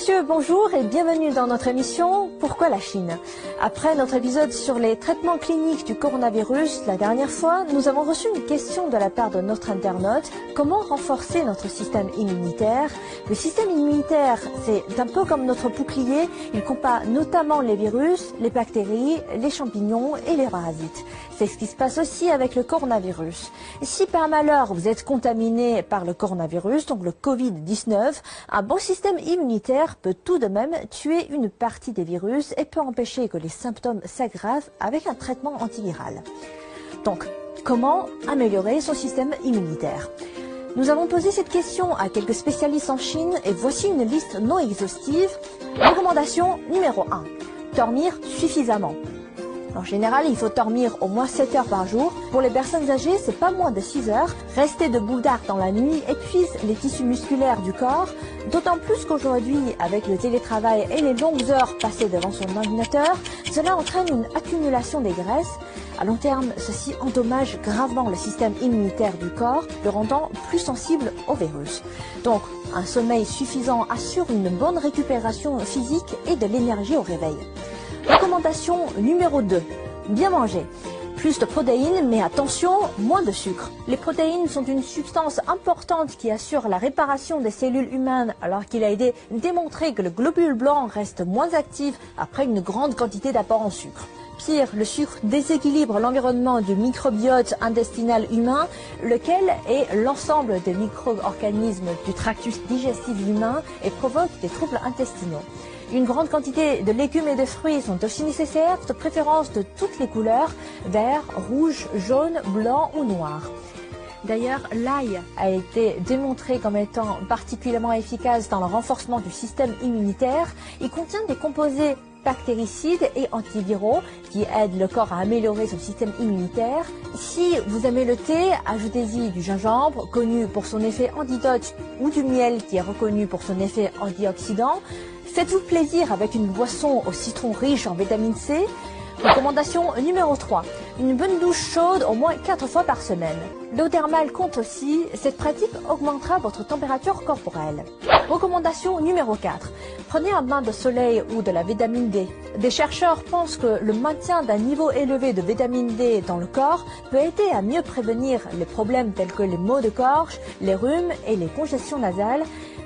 messieurs, bonjour et bienvenue dans notre émission Pourquoi la Chine? Après notre épisode sur les traitements cliniques du coronavirus, la dernière fois, nous avons reçu une question de la part de notre internaute. Comment renforcer notre système immunitaire? Le système immunitaire, c'est un peu comme notre bouclier. Il combat notamment les virus, les bactéries, les champignons et les parasites. C'est ce qui se passe aussi avec le coronavirus. Si par malheur vous êtes contaminé par le coronavirus, donc le Covid-19, un bon système immunitaire peut tout de même tuer une partie des virus et peut empêcher que les symptômes s'aggravent avec un traitement antiviral. Donc, comment améliorer son système immunitaire? Nous avons posé cette question à quelques spécialistes en Chine et voici une liste non exhaustive. Recommandation numéro 1. Dormir suffisamment. En général, il faut dormir au moins 7 heures par jour. Pour les personnes âgées, c'est pas moins de 6 heures. Rester debout tard dans la nuit épuise les tissus musculaires du corps, d'autant plus qu'aujourd'hui, avec le télétravail et les longues heures passées devant son ordinateur, cela entraîne une accumulation des graisses. À long terme, ceci endommage gravement le système immunitaire du corps, le rendant plus sensible au virus. Donc, un sommeil suffisant assure une bonne récupération physique et de l'énergie au réveil. Recommandation numéro 2. Bien manger. Plus de protéines, mais attention, moins de sucre. Les protéines sont une substance importante qui assure la réparation des cellules humaines, alors qu'il a été démontré que le globule blanc reste moins actif après une grande quantité d'apport en sucre. Pire, le sucre déséquilibre l'environnement du microbiote intestinal humain, lequel est l'ensemble des micro-organismes du tractus digestif humain et provoque des troubles intestinaux. Une grande quantité de légumes et de fruits sont aussi nécessaires, de préférence de toutes les couleurs, vert, rouge, jaune, blanc ou noir. D'ailleurs, l'ail a été démontré comme étant particulièrement efficace dans le renforcement du système immunitaire. Il contient des composés bactéricides et antiviraux qui aident le corps à améliorer son système immunitaire. Si vous aimez le thé, ajoutez-y du gingembre, connu pour son effet antidote, ou du miel qui est reconnu pour son effet antioxydant. Faites-vous plaisir avec une boisson au citron riche en vitamine C. Recommandation numéro 3. Une bonne douche chaude au moins 4 fois par semaine. L'eau thermale compte aussi. Cette pratique augmentera votre température corporelle. Recommandation numéro 4. Prenez un bain de soleil ou de la vitamine D. Des chercheurs pensent que le maintien d'un niveau élevé de vitamine D dans le corps peut aider à mieux prévenir les problèmes tels que les maux de gorge, les rhumes et les congestions nasales.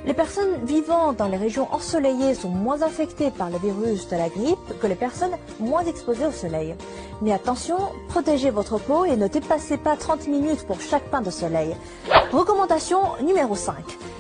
Les personnes vivant dans les régions ensoleillées sont moins infectées par le virus de la grippe que les personnes moins exposées au soleil. Mais attention, protégez votre peau et ne dépassez pas 30 minutes pour chaque bain de soleil. Recommandation numéro 5.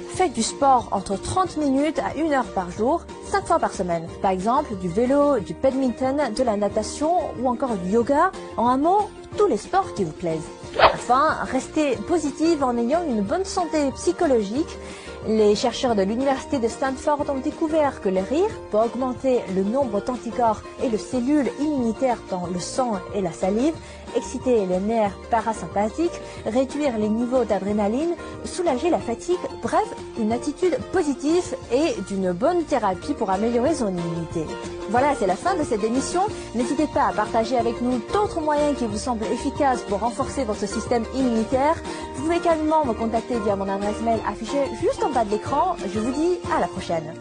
Faites du sport entre 30 minutes à 1 heure par jour, 5 fois par semaine. Par exemple, du vélo, du badminton, de la natation ou encore du yoga. En un mot, tous les sports qui vous plaisent. Enfin, restez positive en ayant une bonne santé psychologique. Les chercheurs de l'université de Stanford ont découvert que le rire peut augmenter le nombre d'anticorps et de cellules immunitaires dans le sang et la salive, exciter les nerfs parasympathiques, réduire les niveaux d'adrénaline, soulager la fatigue, bref, une attitude positive et d'une bonne thérapie pour améliorer son immunité. Voilà, c'est la fin de cette émission. N'hésitez pas à partager avec nous d'autres moyens qui vous semblent efficaces pour renforcer votre système immunitaire. Vous pouvez également me contacter via mon adresse mail affichée juste en bas de l'écran. Je vous dis à la prochaine.